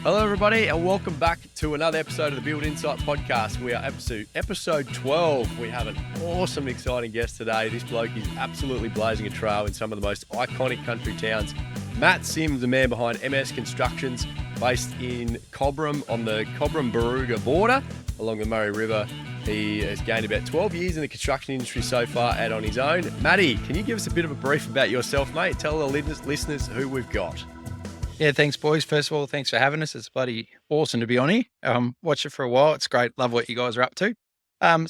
Hello, everybody, and welcome back to another episode of the Build Insight podcast. We are episode 12. We have an awesome, exciting guest today. This bloke is absolutely blazing a trail in some of the most iconic country towns. Matt Sims, the man behind MS Constructions, based in Cobram on the Cobram-Barooga border along the Murray River. He has gained about 12 years in the construction industry so far out on his own. Matty, can you give us a bit of a brief about yourself, mate? Tell the listeners who we've got. Yeah, thanks, boys. First of all, thanks for having us. It's bloody awesome to be on here. Watched it for a while. It's great. Love what you guys are up to. I'm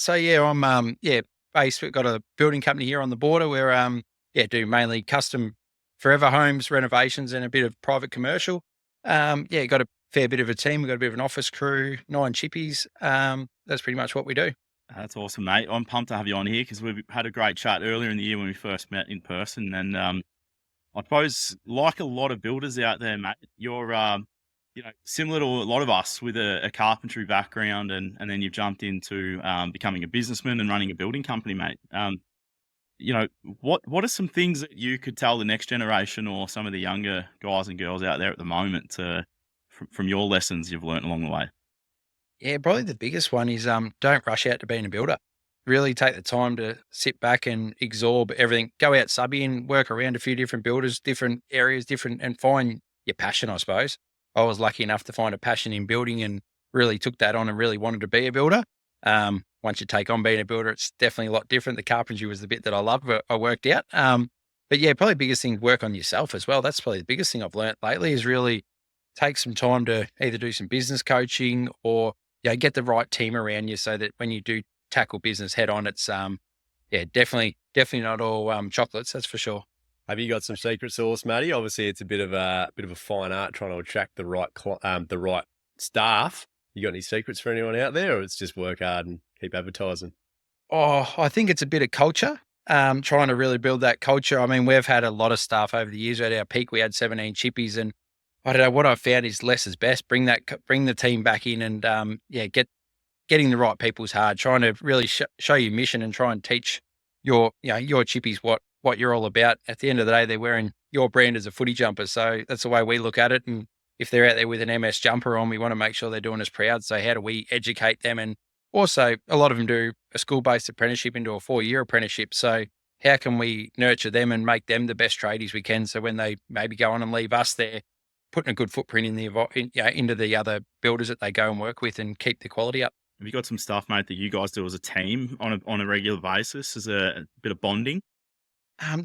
based. We've got a building company here on the border where do mainly custom forever homes, renovations, and a bit of private commercial. Got a fair bit of a team. We've got a bit of an office crew, 9 chippies. That's pretty much what we do. That's awesome, mate. I'm pumped to have you on here because we've had a great chat earlier in the year when we first met in person, and I suppose, like a lot of builders out there, mate, you're, similar to a lot of us with a carpentry background, and then you've jumped into becoming a businessman and running a building company, mate. What are some things that you could tell the next generation or some of the younger guys and girls out there at the moment from your lessons you've learned along the way? Yeah, probably the biggest one is don't rush out to being a builder. Really take the time to sit back and absorb everything. Go out subbing, work around a few different builders, different areas, and find your passion, I suppose. I was lucky enough to find a passion in building and really took that on and really wanted to be a builder. Once you take on being a builder, it's definitely a lot different. The carpentry was the bit that I loved, but I worked out. But yeah, probably the biggest thing, work on yourself as well. That's probably the biggest thing I've learned lately is really take some time to either do some business coaching or get the right team around you so that when you do tackle business head on, it's definitely not all chocolates, that's for sure. Have you got some secret sauce, Matty? Obviously, it's a bit of a fine art trying to attract the right staff. You got any secrets for anyone out there, or it's just work hard and keep advertising? Oh, I think it's a bit of culture. Trying to really build that culture. I mean, we've had a lot of staff over the years. At our peak, we had 17 chippies, and I don't know, what I've found is less is best. Bring the team back in, and getting the right people's hard, trying to really show your mission and try and teach your chippies what you're all about. At the end of the day, they're wearing your brand as a footy jumper. So that's the way we look at it. And if they're out there with an MS jumper on, we want to make sure they're doing us proud. So how do we educate them? And also a lot of them do a school-based apprenticeship into a 4-year apprenticeship. So how can we nurture them and make them the best tradies we can? So when they maybe go on and leave us, they're putting a good footprint into the other builders that they go and work with and keep the quality up. Have you got some stuff, mate, that you guys do as a team on a regular basis as a bit of bonding?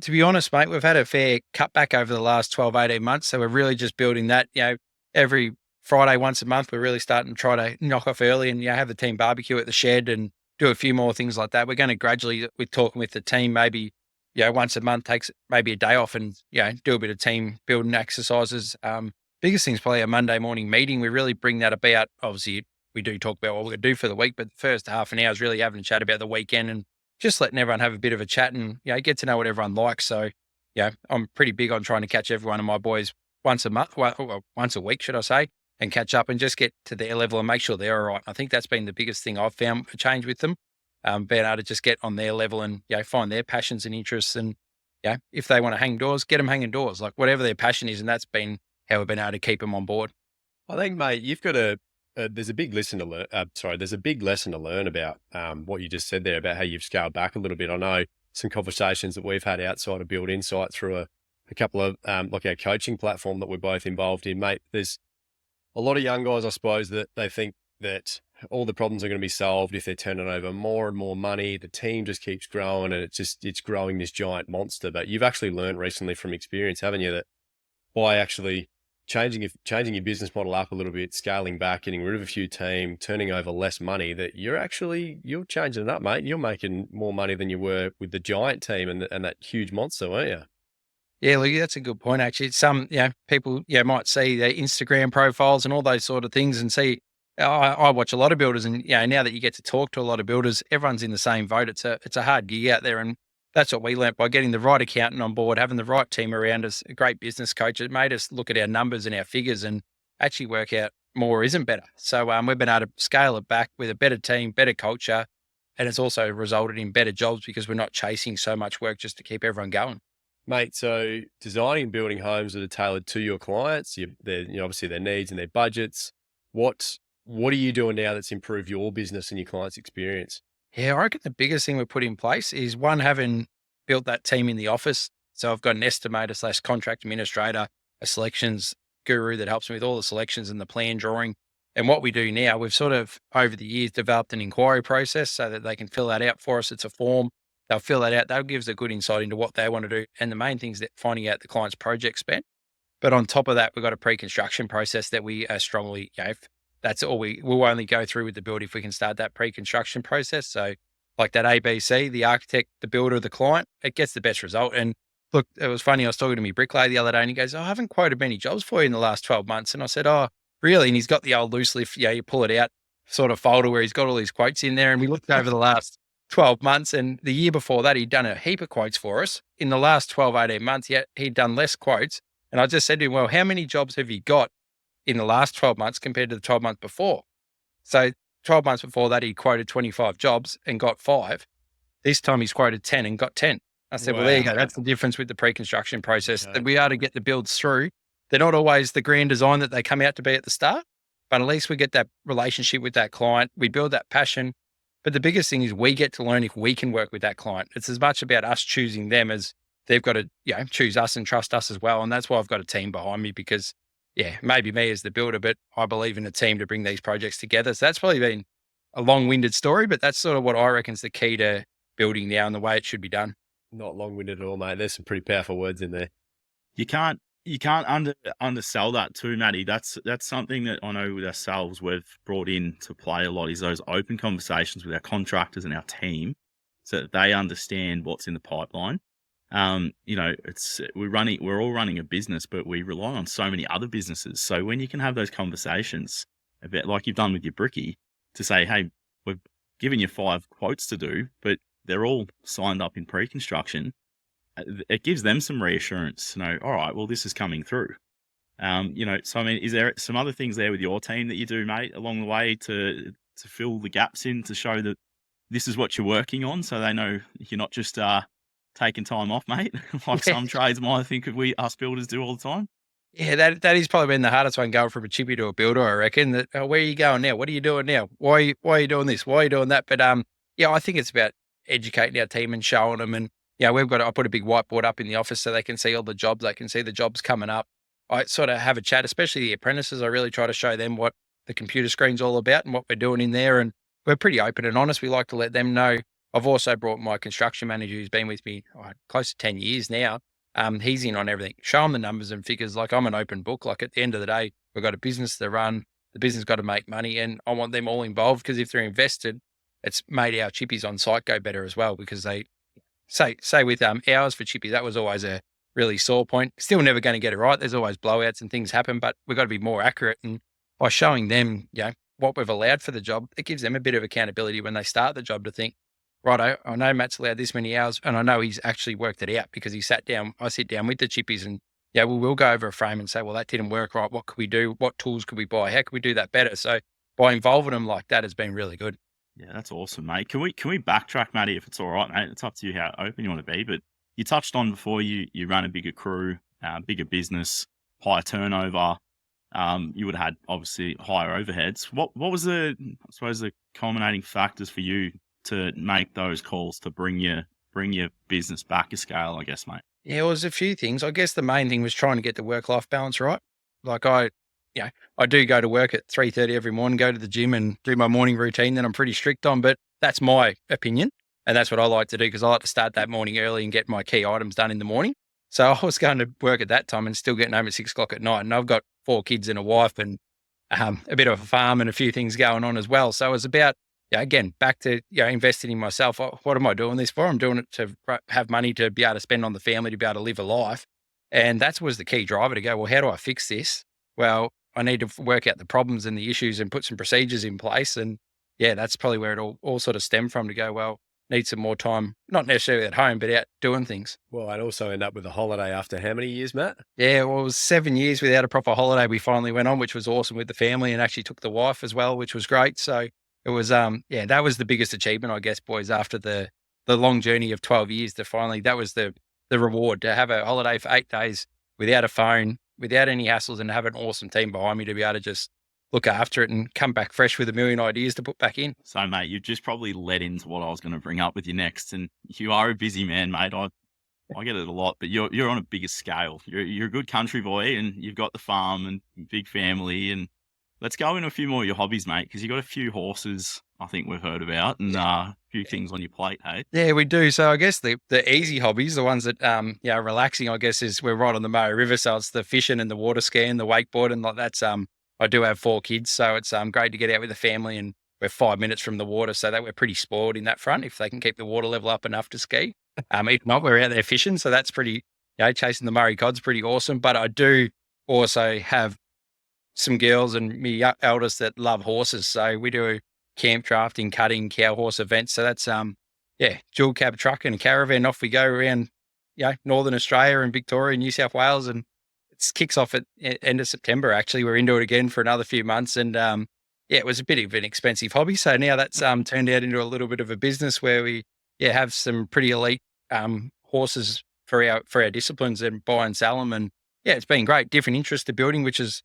To be honest, mate, we've had a fair cutback over the last 12, 18 months. So we're really just building that, every Friday, once a month, we're really starting to try to knock off early and, have the team barbecue at the shed and do a few more things like that. We're going to gradually, we're talking with the team, maybe, once a month, takes maybe a day off and, do a bit of team building exercises. Biggest thing's probably a Monday morning meeting. We really bring that about. Obviously, we do talk about what we're going to do for the week, but the first half an hour is really having a chat about the weekend and just letting everyone have a bit of a chat and, get to know what everyone likes. So, I'm pretty big on trying to catch every one of my boys once a month, once a week, should I say, and catch up and just get to their level and make sure they're all right. I think that's been the biggest thing I've found a change with them, being able to just get on their level and, find their passions and interests. And, if they want to hang doors, get them hanging doors, like whatever their passion is. And that's been how we've been able to keep them on board. I think, mate, you've got there's a big lesson to learn. There's a big lesson to learn about what you just said there about how you've scaled back a little bit. I know some conversations that we've had outside of Build Insight through a couple of like our coaching platform that we're both involved in, mate. There's a lot of young guys, I suppose, that they think that all the problems are going to be solved if they're turning over more and more money. The team just keeps growing and it's growing this giant monster. But you've actually learned recently from experience, haven't you, that by actually changing your business model up a little bit, scaling back, getting rid of a few team, turning over less money, that you're changing it up, mate. You're making more money than you were with the giant team and that huge monster, weren't you? Yeah, look, that's a good point, actually. Some, people, might see their Instagram profiles and all those sort of things and see, I watch a lot of builders and, now that you get to talk to a lot of builders, everyone's in the same boat. It's a hard gig out there. And that's what we learnt by getting the right accountant on board, having the right team around us, a great business coach. It made us look at our numbers and our figures and actually work out more isn't better. So we've been able to scale it back with a better team, better culture, and it's also resulted in better jobs because we're not chasing so much work just to keep everyone going. Mate, so designing and building homes that are tailored to your clients, obviously their needs and their budgets. What are you doing now that's improved your business and your clients' experience? Yeah, I reckon the biggest thing we put in place is one, having built that team in the office. So I've got an estimator slash contract administrator, a selections guru that helps me with all the selections and the plan drawing. And what we do now, we've sort of over the years developed an inquiry process so that they can fill that out for us. It's a form. They'll fill that out. That gives a good insight into what they want to do. And the main thing is that finding out the client's project spend. But on top of that, we've got a pre-construction process that we are strongly, that's all we'll only go through with the build if we can start that pre-construction process. So like that ABC, the architect, the builder, the client, it gets the best result. And look, it was funny. I was talking to my bricklayer the other day and he goes, "Oh, I haven't quoted many jobs for you in the last 12 months. And I said, "Oh, really?" And he's got the old loose leaf, you pull it out sort of folder where he's got all these quotes in there. And we looked over the last 12 months and the year before that, he'd done a heap of quotes for us. In the last 12, 18 months, yet he'd done less quotes. And I just said to him, "Well, how many jobs have you got in the last 12 months compared to the 12 months before?" So 12 months before that, he quoted 25 jobs and got 5. This time he's quoted 10 and got 10. I said, "Well, there you go. That's the difference with the pre-construction process, that we are to get the builds through. They're not always the grand design that they come out to be at the start, but at least we get that relationship with that client. We build that passion. But the biggest thing is we get to learn if we can work with that client. It's as much about us choosing them as they've got to, choose us and trust us as well. And that's why I've got a team behind me because, maybe me as the builder, but I believe in a team to bring these projects together. So that's probably been a long-winded story, but that's sort of what I reckon is the key to building now and the way it should be done. Not long-winded at all, mate. There's some pretty powerful words in there. You can't undersell that too, Matty. That's something that I know with ourselves we've brought in to play a lot, is those open conversations with our contractors and our team so that they understand what's in the pipeline. We're all running a business, but we rely on so many other businesses. So when you can have those conversations about, like you've done with your brickie, to say, "Hey, we've given you 5 quotes to do, but they're all signed up in pre-construction," it gives them some reassurance to know, all right, well, this is coming through. So I mean, is there some other things there with your team that you do, mate, along the way to fill the gaps in, to show that this is what you're working on, so they know you're not just taking time off, mate, like some trades might think us builders do all the time? Yeah, that has probably been the hardest one, going from a chippy to a builder, I reckon. That where are you going now? What are you doing now? Why are you doing this? Why are you doing that? But I think it's about educating our team and showing them. And I put a big whiteboard up in the office so they can see all the jobs. They can see the jobs coming up. I sort of have a chat, especially the apprentices. I really try to show them what the computer screen's all about and what we're doing in there. And we're pretty open and honest. We like to let them know. I've also brought my construction manager, who's been with me close to 10 years now. He's in on everything. Show them the numbers and figures. Like, I'm an open book. Like, at the end of the day, we've got a business to run. The business got to make money, and I want them all involved, because if they're invested, it's made our chippies on site go better as well, because they say with hours for chippy, that was always a really sore point. Still never going to get it right. There's always blowouts and things happen, but we've got to be more accurate. And by showing them, what we've allowed for the job, it gives them a bit of accountability when they start the job to think, right, I know Matt's allowed this many hours, and I know he's actually worked it out, because he sat down. I sit down with the chippies and we'll go over a frame and say, well, that didn't work right. What could we do? What tools could we buy? How could we do that better? So by involving them like that has been really good. Yeah, that's awesome, mate. Can we backtrack, Matty, if it's all right, mate? It's up to you how open you want to be. But you touched on before, you run a bigger crew, bigger business, higher turnover. You would have had obviously higher overheads. What was the culminating factors for you to make those calls to bring your business back a scale, I guess, mate? Yeah, it was a few things. I guess the main thing was trying to get the work-life balance right. Like, I do go to work at 3:30 every morning, go to the gym and do my morning routine that I'm pretty strict on, but that's my opinion. And that's what I like to do, because I like to start that morning early and get my key items done in the morning. So I was going to work at that time and still getting home at 6 o'clock at night. And I've got 4 kids and a wife and a bit of a farm and a few things going on as well. So it was about, again, back to, investing in myself. What am I doing this for? I'm doing it to have money to be able to spend on the family, to be able to live a life. And that was the key driver, to go, well, how do I fix this? Well, I need to work out the problems and the issues and put some procedures in place. And that's probably where it all sort of stemmed from, to go, well, need some more time, not necessarily at home, but out doing things. Well, I'd also end up with a holiday after how many years, Matt? Yeah, well, it was 7 years without a proper holiday we finally went on, which was awesome, with the family, and actually took the wife as well, which was great. So it was, that was the biggest achievement, I guess, boys, after the long journey of 12 years to finally, that was the the reward to have a holiday for 8 days without a phone, without any hassles, and have an awesome team behind me to be able to just look after it and come back fresh with a million ideas to put back in. So, mate, you've just probably led into what I was going to bring up with you next. And you are a busy man, mate. I get it a lot, but you're on a bigger scale. You're a good country boy, and you've got the farm and big family. And let's go into a few more of your hobbies, mate, because you've got a few horses I think we've heard about, and a few things on your plate, hey? Yeah, we do. So I guess the easy hobbies, the ones that relaxing, I guess, is we're right on the Murray River, so it's the fishing and the water skiing, the wakeboard, and like that's I do have 4 kids, so it's great to get out with the family, and we're 5 minutes from the water, so that we're pretty spoiled in that front if they can keep the water level up enough to ski. If not, we're out there fishing, so that's pretty, chasing the Murray cod's pretty awesome. But I do also have some girls and me eldest that love horses, so we do camp drafting, cutting, cow horse events. So that's dual cab truck and a caravan. Off we go around, Northern Australia and Victoria, New South Wales, and it kicks off at end of September. Actually, we're into it again for another few months, and it was a bit of an expensive hobby. So now that's turned out into a little bit of a business where we have some pretty elite horses for our disciplines and buy and sell them. And it's been great. Different interest to building, which is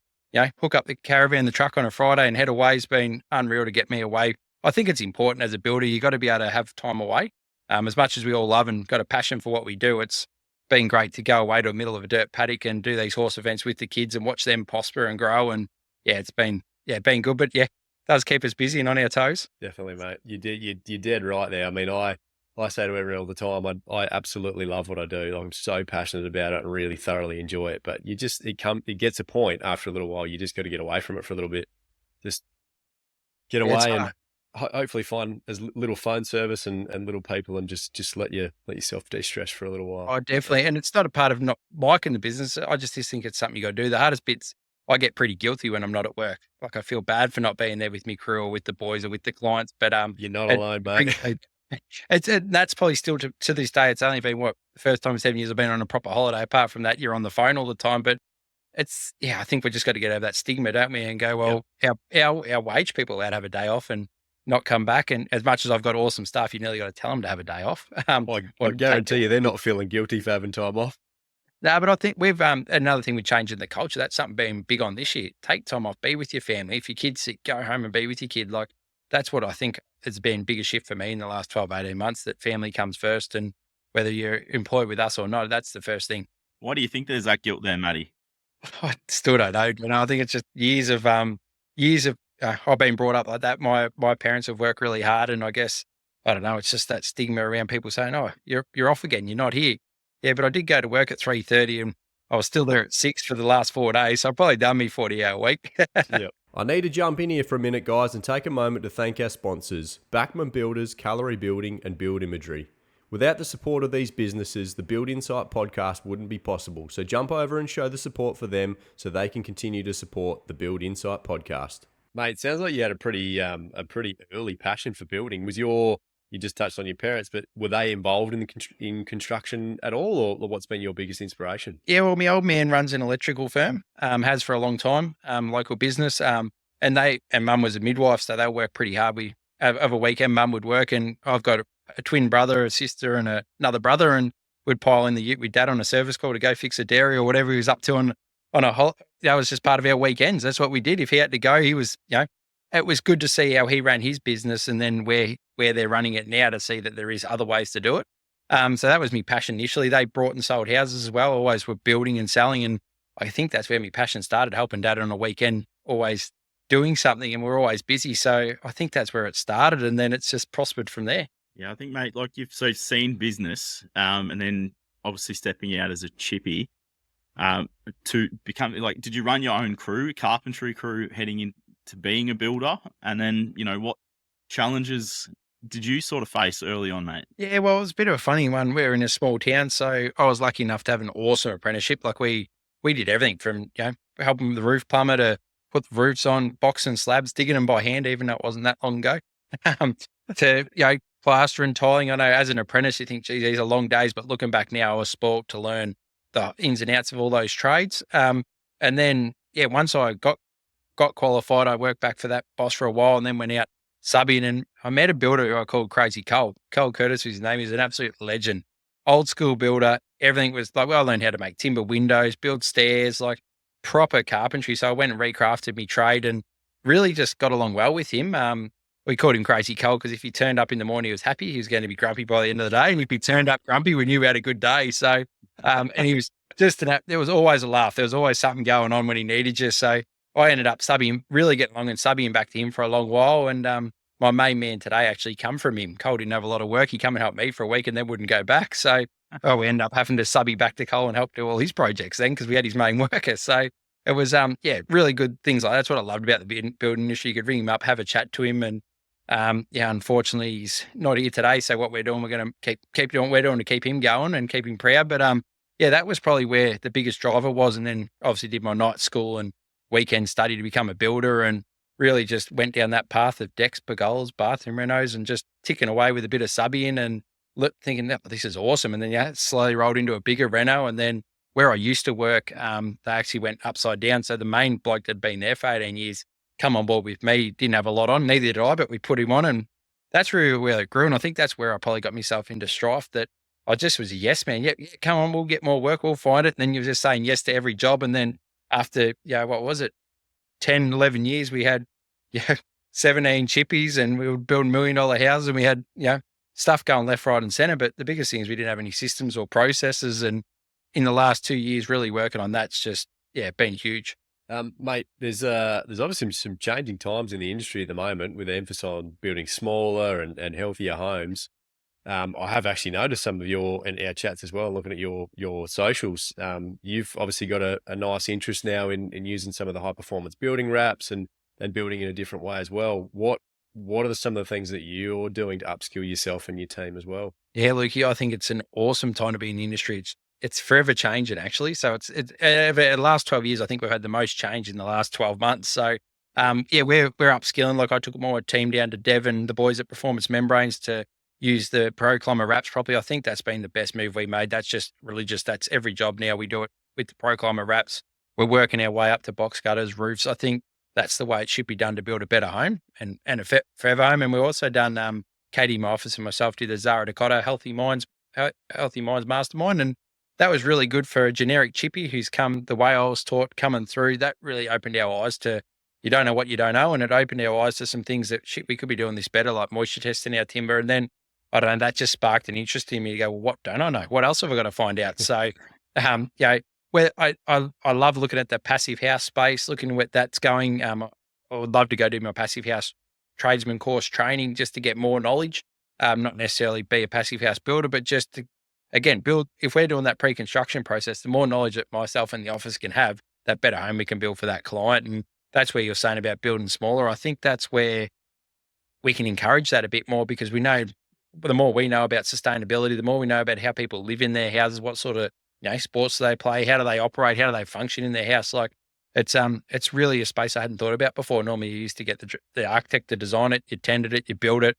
hook up the caravan, the truck on a Friday and head away has been unreal to get me away. I think it's important as a builder, you got to be able to have time away. As much as we all love and got a passion for what we do, it's been great to go away to the middle of a dirt paddock and do these horse events with the kids and watch them prosper and grow. And it's been good, but does keep us busy and on our toes. Definitely, mate. You're dead right there. I mean, I say to everyone all the time, I absolutely love what I do. I'm so passionate about it and really thoroughly enjoy it. But it gets a point after a little while. You just got to get away from it for a little bit. Just get away and hopefully find as little phone service and little people, and just let yourself de-stress for a little while. Oh, definitely. And it's not a part of not liking the business. I just think it's something you got to do. The hardest bits, I get pretty guilty when I'm not at work. Like I feel bad for not being there with me crew or with the boys or with the clients. But you're not alone, mate. That's probably still to this day. It's only been the first time in 7 years I've been on a proper holiday. Apart from that, you're on the phone all the time. But it's I think we just got to get over that stigma, don't we? And go, well, our wage people are allowed to have a day off and not come back. And as much as I've got awesome stuff, you nearly got to tell them to have a day off. I guarantee you, they're not feeling guilty for having time off. No, but I think we've another thing we changed in the culture. That's something being big on this year. Take time off, be with your family. If your kid's sick, go home and be with your kid. Like that's what I think has been a bigger shift for me in the last 12, 18 months, that family comes first. And whether you're employed with us or not, that's the first thing. Why do you think there's that guilt there, Matty? I still don't know. I think it's just years of I've been brought up like that. My parents have worked really hard, and I guess, I don't know, it's just that stigma around people saying, oh, you're off again. You're not here. Yeah, but I did go to work at 3:30 and I was still there at 6 for the last 4 days. So I've probably done me 40-hour week. Yep. I need to jump in here for a minute, guys, and take a moment to thank our sponsors, Backman Builders, Calorie Building, and Build Imagery. Without the support of these businesses, the Build Insight podcast wouldn't be possible. So jump over and show the support for them so they can continue to support the Build Insight podcast. Mate, sounds like you had a pretty early passion for building. You just touched on your parents, but were they involved in construction at all, or what's been your biggest inspiration? Yeah, well, my old man runs an electrical firm, has for a long time, local business, and mum was a midwife, so they work pretty hard. We have a weekend, mum would work, and I've got a twin brother, a sister, and another brother, and we'd pile in the ute with dad on a service call to go fix a dairy or whatever he was up to on a holiday. That was just part of our weekends. That's what we did. If he had to go, he was, it was good to see how he ran his business and then where they're running it now, to see that there is other ways to do it. So that was my passion initially. They bought and sold houses as well, always were building and selling. And I think that's where my passion started, helping dad on a weekend, always doing something, and we're always busy. So I think that's where it started, and then it's just prospered from there. Yeah, I think, mate, like you've seen business and then obviously stepping out as a chippy to become, like, did you run your own crew, carpentry crew, heading into being a builder? And then, what challenges did you sort of face early on, mate? Yeah, well, it was a bit of a funny one. We're in a small town, so I was lucky enough to have an awesome apprenticeship. Like we did everything from, helping with the roof plumber to put the roofs on, boxing slabs, digging them by hand, even though it wasn't that long ago, to, plaster and tiling. I know as an apprentice, you think, geez, these are long days, but looking back now, I was spoilt to learn the ins and outs of all those trades. And then, once I got qualified, I worked back for that boss for a while and then went out subbing, and I met a builder who I called Crazy Cole. Cole Curtis, whose name is an absolute legend. Old school builder, everything was like, well, I learned how to make timber windows, build stairs, like proper carpentry. So I went and recrafted my trade and really just got along well with him. We called him Crazy Cole because if he turned up in the morning, he was happy. He was going to be grumpy by the end of the day. And if he turned up grumpy, we knew we had a good day. So, and he was just, there was always a laugh. There was always something going on when he needed you. So I ended up really getting along and subbing back to him for a long while. And my main man today actually come from him. Cole didn't have a lot of work. He come and help me for a week and then wouldn't go back. So we ended up having to subby back to Cole and help do all his projects then because we had his main worker. So it was, really good things like that. That's what I loved about the building industry. You could ring him up, have a chat to him. And unfortunately he's not here today. So what we're doing, we're going to keep doing what we're doing to keep him going and keep him proud. But that was probably where the biggest driver was. And then obviously did my night school and weekend study to become a builder and really just went down that path of decks, pergolas, bathroom renos and just ticking away with a bit of subbying and thinking that this is awesome. And then, slowly rolled into a bigger reno. And then where I used to work, they actually went upside down. So the main bloke that had been there for 18 years come on board with me, didn't have a lot on, neither did I, but we put him on and that's really where it grew. And I think that's where I probably got myself into strife that I just was a yes man. Yeah, come on, we'll get more work, we'll find it. And then you're just saying yes to every job. And then after, what was it? 10, 11 years, we had 17 chippies and we would build $1 million houses and we had, stuff going left, right and center. But the biggest thing is we didn't have any systems or processes. And in the last 2 years, really working on that's just, been huge. Mate, there's obviously some changing times in the industry at the moment with the emphasis on building smaller and healthier homes. I have actually noticed some of and our chats as well, looking at your socials. You've obviously got a nice interest now in using some of the high performance building wraps and building in a different way as well. What are some of the things that you're doing to upskill yourself and your team as well? Yeah, Lukey, I think it's an awesome time to be in the industry. It's forever changing actually. So it's over the last 12 years, I think we've had the most change in the last 12 months. So we're upskilling. Like I took my team down to Devon, the boys at Performance Membranes to use the Pro Climber wraps properly. I think that's been the best move we made. That's just religious. That's every job now. We do it with the Pro Climber wraps. We're working our way up to box gutters, roofs. I think that's the way it should be done to build a better home and a forever home. And we've also done, Katie, my office, and myself did the Zara Dakota Healthy Minds Mastermind. And that was really good for a generic chippy who's come the way I was taught coming through. That really opened our eyes to, you don't know what you don't know. And it opened our eyes to some things that we could be doing this better, like moisture testing our timber. And then, I don't know, that just sparked an interest in me to go, well, what don't I know? What else have I got to find out? So, where I love looking at the passive house space, looking at where that's going. I would love to go do my passive house tradesman course training just to get more knowledge. Not necessarily be a passive house builder, but just to, again, build, if we're doing that pre-construction process, the more knowledge that myself and the office can have, that better home we can build for that client. And that's where you're saying about building smaller. I think that's where we can encourage that a bit more because we know the more we know about sustainability, the more we know about how people live in their houses, what sort of sports do they play, how do they operate, how do they function in their house. Like it's really a space I hadn't thought about before. Normally you used to get the architect to design it, you tendered it, you build it.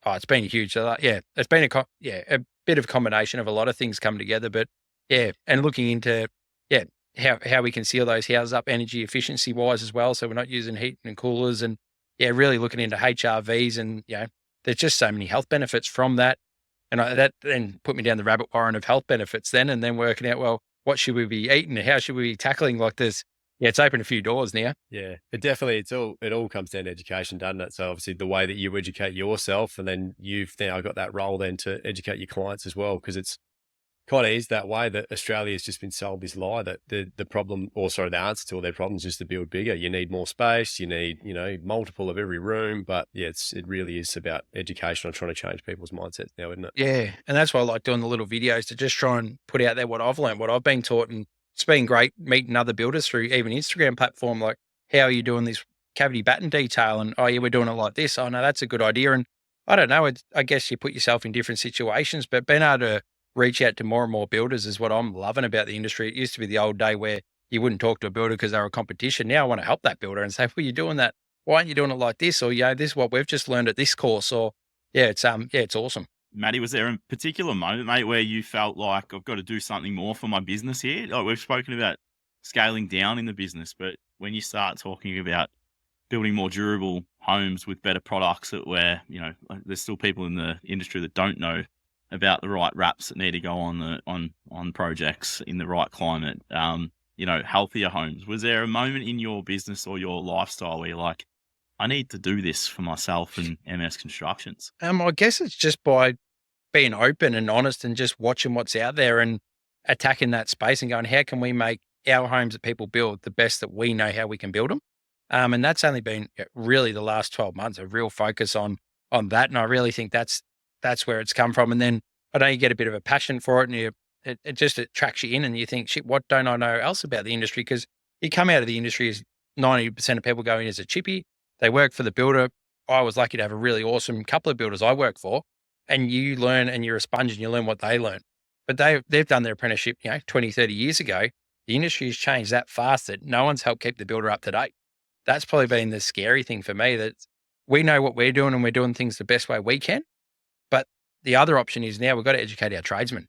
Oh, it's been huge. So it's been a bit of a combination of a lot of things come together, but and looking into, how we can seal those houses up energy efficiency wise as well. So we're not using heat and coolers and really looking into HRVs and, there's just so many health benefits from that. And that then put me down the rabbit warren of health benefits then, and then working out, well, what should we be eating and how should we be tackling like this? Yeah, it's opened a few doors now. Yeah, it all comes down to education, doesn't it? So obviously the way that you educate yourself, and then you've now got that role then to educate your clients as well, because it's kind of is that way that Australia's just been sold this lie that the problem, or sorry, the answer to all their problems is to build bigger. You need more space, you need, multiple of every room. But it really is about education on trying to change people's mindsets now, isn't it? Yeah. And that's why I like doing the little videos to just try and put out there what I've learned, what I've been taught. And it's been great meeting other builders through even Instagram platform, like, how are you doing this cavity batten detail? And, oh yeah, we're doing it like this. Oh no, that's a good idea. And I don't know, I guess you put yourself in different situations, but being able to reach out to more and more builders is what I'm loving about the industry. It used to be the old day where you wouldn't talk to a builder because they were a competition. Now I want to help that builder and say, well, you're doing that. Why aren't you doing it like this? Or, this is what we've just learned at this course. Or it's awesome. Matty, was there a particular moment, mate, where you felt like I've got to do something more for my business here? Like, we've spoken about scaling down in the business, but when you start talking about building more durable homes with better products, that where, there's still people in the industry that don't know about the right wraps that need to go on projects in the right climate. Healthier homes. Was there a moment in your business or your lifestyle where you're like, I need to do this for myself and MS Constructions? I guess it's just by being open and honest and just watching what's out there and attacking that space and going, how can we make our homes that people build the best that we know how we can build them? And that's only been really the last 12 months, a real focus on that. And I really think that's where it's come from. And then I know you get a bit of a passion for it, and it just attracts you in, and you think, shit, what don't I know else about the industry? Because you come out of the industry as 90% of people go in as a chippy. They work for the builder. I was lucky to have a really awesome couple of builders I work for, and you learn, and you're a sponge and you learn what they learn. But they've done their apprenticeship, 20, 30 years ago. The industry has changed that fast that no one's helped keep the builder up to date. That's probably been the scary thing for me, that we know what we're doing and we're doing things the best way we can. But the other option is now we've got to educate our tradesmen.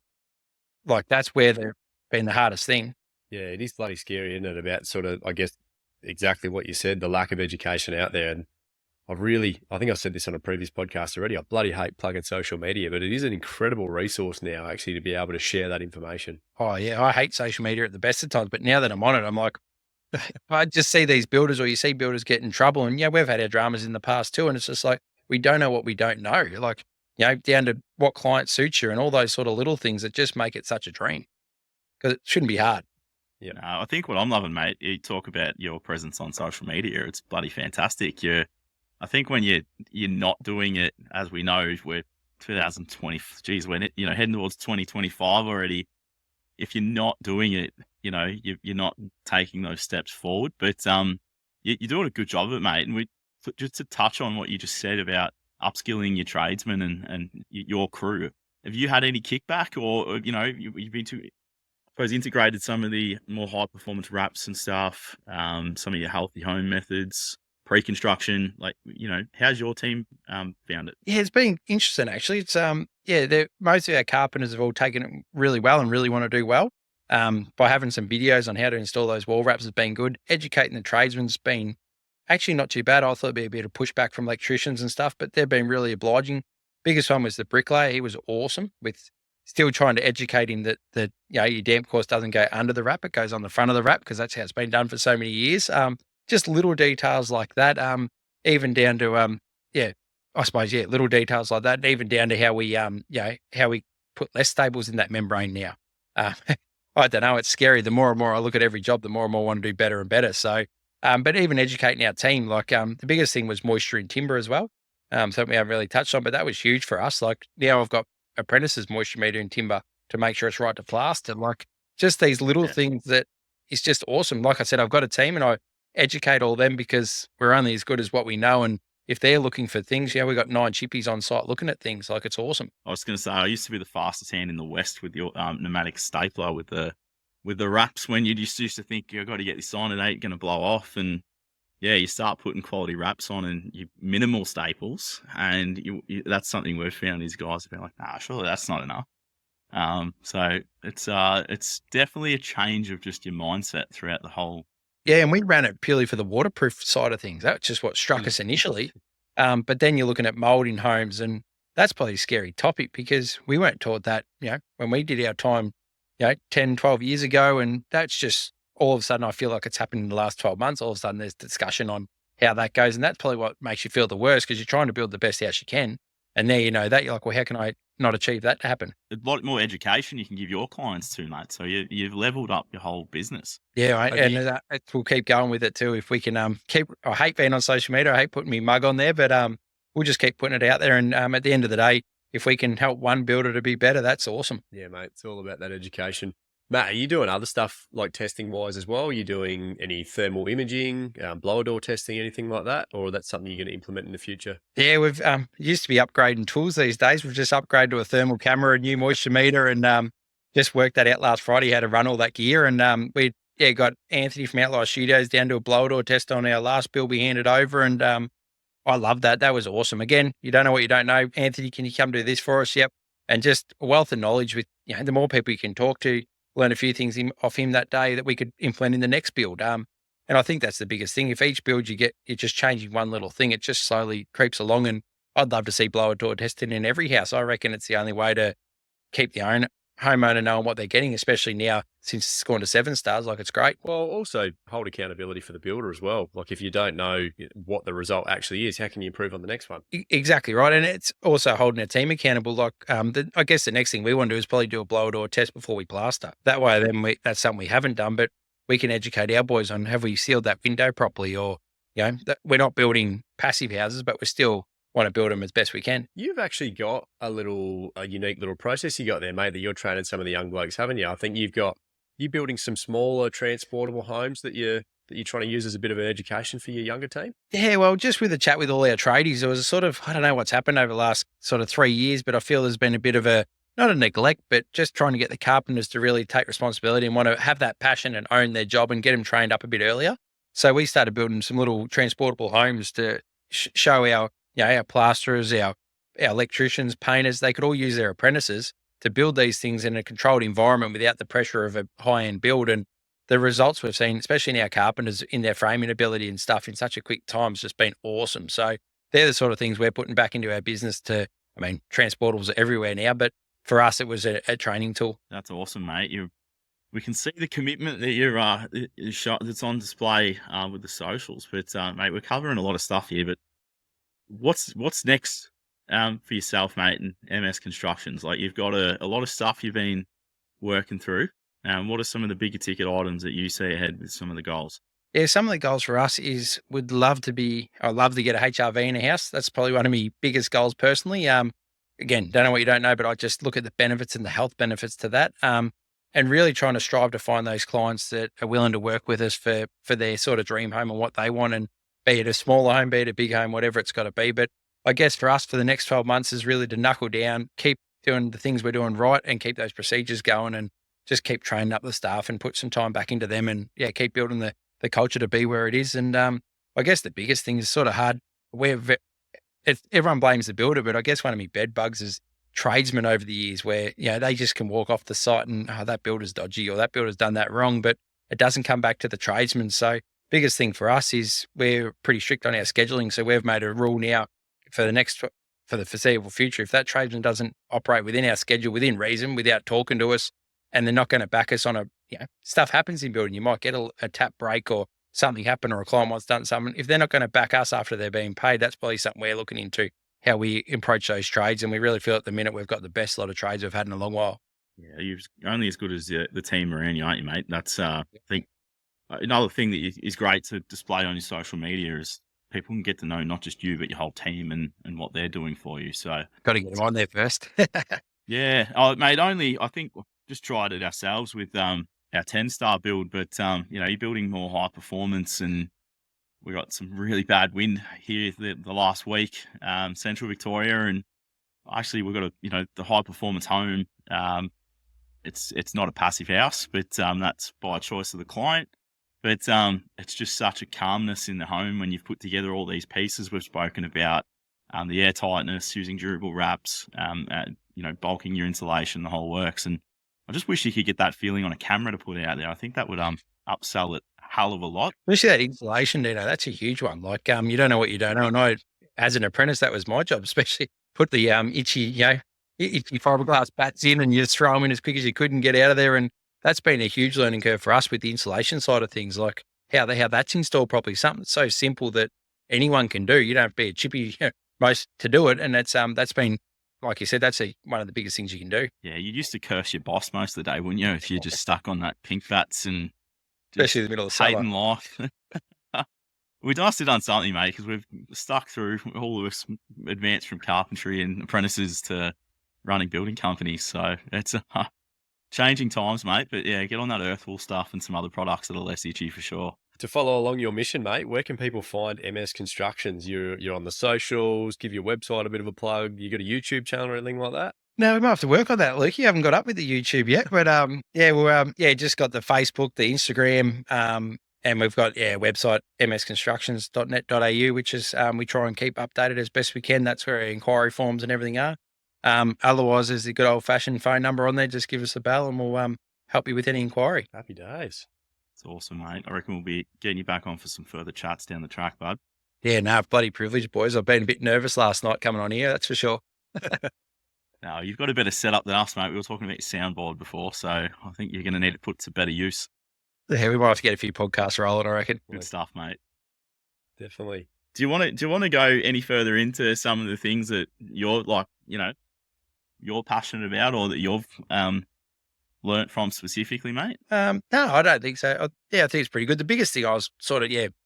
Like, that's where they've been the hardest thing. Yeah, it is bloody scary, isn't it? About sort of, I guess, exactly what you said, the lack of education out there. And I think I said this on a previous podcast already, I bloody hate plugging social media, but it is an incredible resource now actually to be able to share that information. Oh yeah, I hate social media at the best of times, but now that I'm on it, I'm like, I just see these builders, or you see builders get in trouble, and we've had our dramas in the past too, and it's just like, we don't know what we don't know. Like, down to what client suits you and all those sort of little things that just make it such a dream, because it shouldn't be hard. Yeah, I think what I'm loving, mate, you talk about your presence on social media. It's bloody fantastic. I think when you're not doing it, as we know, we're 2020. Geez, we're heading towards 2025 already. If you're not doing it, you're not taking those steps forward. But you're doing a good job of it, mate. And just to touch on what you just said about upskilling your tradesmen and your crew, have you had any kickback, or you've been to, I suppose, integrated some of the more high performance wraps and stuff, some of your healthy home methods, pre-construction, how's your team found it? Yeah, it's been interesting actually. It's most of our carpenters have all taken it really well and really want to do well. By having some videos on how to install those wall wraps has been good. Educating the tradesmen's been actually not too bad. I thought it'd be a bit of pushback from electricians and stuff, but they've been really obliging. Biggest one was the bricklayer. He was awesome with still trying to educate him that your damp course doesn't go under the wrap, it goes on the front of the wrap, because that's how it's been done for so many years. Just little details like that, even down to, little details like that, even down to how we, how we put less staples in that membrane now. I don't know, it's scary. The more and more I look at every job, the more and more I want to do better and better. So, but even educating our team, the biggest thing was moisture in timber as well. Something we haven't really touched on, but that was huge for us. Like, now I've got apprentices moisture meter in timber to make sure it's right to plaster. Just these little things that is just awesome. Like I said, I've got a team and I educate all them, because we're only as good as what we know. And if they're looking for things, we've got 9 chippies on site looking at things. It's awesome. I was going to say, I used to be the fastest hand in the West with your pneumatic stapler with the wraps, when you just used to think, you've got to get this on, it ain't going to blow off. And you start putting quality wraps on and minimal staples. And that's something we've found, is guys have been like, nah, surely that's not enough. So it's definitely a change of just your mindset throughout the whole. Yeah, and we ran it purely for the waterproof side of things. That's just what struck us initially. But then you're looking at mold in homes, and that's probably a scary topic, because we weren't taught that, when we did our time, 10, 12 years ago. And that's just all of a sudden, I feel like it's happened in the last 12 months. All of a sudden there's discussion on how that goes. And that's probably what makes you feel the worst, because you're trying to build the best house you can. And now you know that, you're like, well, how can I not achieve that to happen? A lot more education you can give your clients too, mate. So you've leveled up your whole business. Yeah, and we'll keep going with it too. If we can I hate being on social media. I hate putting my mug on there, but we'll just keep putting it out there. And at the end of the day, if we can help one builder to be better, that's awesome. Yeah, mate, it's all about that education. Matt, are you doing other stuff like testing wise as well? Are you doing any thermal imaging, blower door testing, anything like that? Or that's something you're going to implement in the future? Yeah, we've used to be upgrading tools these days. We've just upgraded to a thermal camera, a new moisture meter, and just worked that out last Friday, how to run all that gear. And we got Anthony from Outlaw Studios down to a blower door test on our last build we handed over. And I love that. That was awesome. Again, you don't know what you don't know. Anthony, can you come do this for us? Yep. And just a wealth of knowledge with, the more people you can talk to, learn a few things off him that day that we could implement in the next build. And I think that's the biggest thing. If each build you're just changing one little thing, it just slowly creeps along. And I'd love to see blower door testing in every house. I reckon it's the only way to keep the homeowner knowing what they're getting, especially now since it's gone to 7 stars. Like, it's great. Well, also hold accountability for the builder as well. Like, if you don't know what the result actually is, how can you improve on the next one? Exactly right. And it's also holding a team accountable. Like, I guess the next thing we want to do is probably do a blower door test before we plaster. That way, then that's something we haven't done, but we can educate our boys on, have we sealed that window properly? Or, that we're not building passive houses, but we still want to build them as best we can. You've actually got a unique little process you got there, mate, that you're training some of the young blokes, haven't you? I think you building some smaller transportable homes that you're trying to use as a bit of an education for your younger team. Yeah, well, just with a chat with all our tradies, there was a sort of, I don't know what's happened over the last sort of 3 years, but I feel there's been a bit of not a neglect, but just trying to get the carpenters to really take responsibility and want to have that passion and own their job and get them trained up a bit earlier. So we started building some little transportable homes to show our plasterers, our electricians, painters, they could all use their apprentices to build these things in a controlled environment without the pressure of a high-end build. And the results we've seen, especially in our carpenters, in their framing ability and stuff in such a quick time, has just been awesome. So they're the sort of things we're putting back into our business transportables are everywhere now, but for us, it was a training tool. That's awesome, mate. We can see the commitment that that's on display with the socials. But mate, we're covering a lot of stuff here. But what's next for yourself, mate, and MS Constructions? Like, you've got a lot of stuff you've been working through. What are some of the bigger ticket items that you see ahead with some of the goals? Yeah, some of the goals for us is I'd love to get a HRV in a house. That's probably one of my biggest goals personally. Again, don't know what you don't know, but I just look at the benefits and the health benefits to that. And really trying to strive to find those clients that are willing to work with us for their sort of dream home and what they want. And be it a smaller home, be it a big home, whatever it's got to be. But I guess for us, for the next 12 months is really to knuckle down, keep doing the things we're doing right and keep those procedures going and just keep training up the staff and put some time back into them and keep building the culture to be where it is. And I guess the biggest thing is sort of hard. Everyone blames the builder, but I guess one of my bed bugs is tradesmen over the years where, they just can walk off the site and, that builder's dodgy or that builder's done that wrong, but it doesn't come back to the tradesman. So biggest thing for us is we're pretty strict on our scheduling. So we've made a rule now for the foreseeable future. If that tradesman doesn't operate within our schedule, within reason, without talking to us, and they're not going to back us on stuff happens in building. You might get a tap break or something happen or a client wants done something. If they're not going to back us after they're being paid, that's probably something we're looking into, how we approach those trades. And we really feel at the minute we've got the best lot of trades we've had in a long while. Yeah, you're only as good as the team around you, aren't you, mate? That's, I think, another thing that is great to display on your social media is people can get to know not just you, but your whole team and what they're doing for you. So got to get them on there first. Yeah. Mate, I think just tried it ourselves with our 10-star build, but you're building more high performance, and we got some really bad wind here the last week, Central Victoria, and actually we've got the high performance home. It's not a passive house, but that's by choice of the client. But it's just such a calmness in the home when you've put together all these pieces we've spoken about, the air tightness, using durable wraps, bulking your insulation, the whole works. And I just wish you could get that feeling on a camera to put out there. I think that would upsell it a hell of a lot. Especially that insulation, Dino, that's a huge one. Like, you don't know what you don't know. And I, as an apprentice, that was my job, especially put the itchy fiberglass bats in and you just throw them in as quick as you could and get out of there. And that's been a huge learning curve for us with the insulation side of things, like how that's installed properly. Something so simple that anyone can do. You don't have to be a chippy most to do it. And that's been, like you said, that's one of the biggest things you can do. Yeah, you used to curse your boss most of the day, wouldn't you? If you're just stuck on that pink bats and especially in the middle of summer. Hating life. We must have done something, mate, because we've stuck through all of us advanced from carpentry and apprentices to running building companies. So it's changing times, mate. But yeah, get on that earthwall stuff and some other products that are less itchy for sure. To follow along your mission, mate, where can people find MS Constructions? You're on the socials, give your website a bit of a plug. You got a YouTube channel or anything like that? No, we might have to work on that, Luke. You haven't got up with the YouTube yet, but we're just got the Facebook, the Instagram, and we've got website msconstructions.net.au, which is we try and keep updated as best we can. That's where our inquiry forms and everything are. Otherwise, there's the good old fashioned phone number on there. Just give us a bell and we'll help you with any inquiry. Happy days. It's awesome, mate. I reckon we'll be getting you back on for some further chats down the track, bud. Yeah, no, bloody privilege, boys. I've been a bit nervous last night coming on here, that's for sure. No, you've got a better setup than us, mate. We were talking about your soundboard before, so I think you're going to need to put to better use. Yeah, we might have to get a few podcasts rolling, I reckon. Good stuff, mate. Definitely. Do you want to go any further into some of the things that you're you're passionate about, or that you've learnt from specifically, mate? No, I don't think so. I think it's pretty good. The biggest thing I was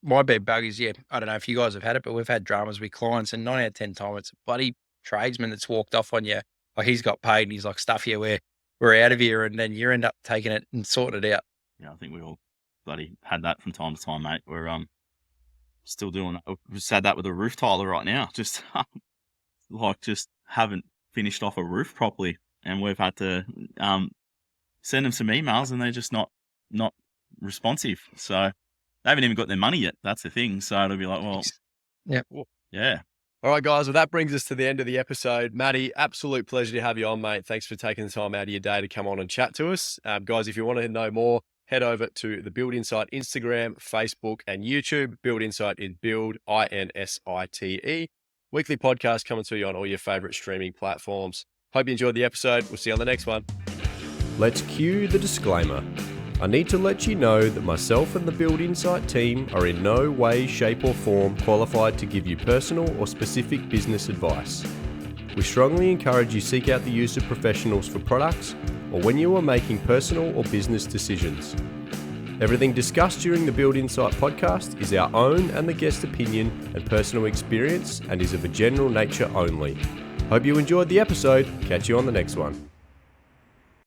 my big bug is, I don't know if you guys have had it, but we've had dramas with clients, and 9 out of 10 times it's a bloody tradesman that's walked off on you. Like, he's got paid and he's like, stuff here, we're out of here, and then you end up taking it and sorting it out. Yeah, I think we all bloody had that from time to time, mate. We're still doing it. We've just had that with a roof tiler right now. Just just haven't finished off a roof properly, and we've had to send them some emails, and they're just not responsive. So they haven't even got their money yet. That's the thing. So it'll be like, well, yeah. All right, guys. Well, that brings us to the end of the episode. Matty, absolute pleasure to have you on, mate. Thanks for taking the time out of your day to come on and chat to us. Guys, if you want to know more, head over to the Build Insight Instagram, Facebook, and YouTube. Build Insight is Build, INSITE. Weekly podcast coming to you on all your favorite streaming platforms. Hope you enjoyed the episode. We'll see you on the next one. Let's cue the disclaimer. I need to let you know that myself and the Build Insight team are in no way, shape or form qualified to give you personal or specific business advice. We strongly encourage you seek out the use of professionals for products or when you are making personal or business decisions. Everything discussed during the Build Insight podcast is our own and the guest opinion and personal experience and is of a general nature only. Hope you enjoyed the episode. Catch you on the next one.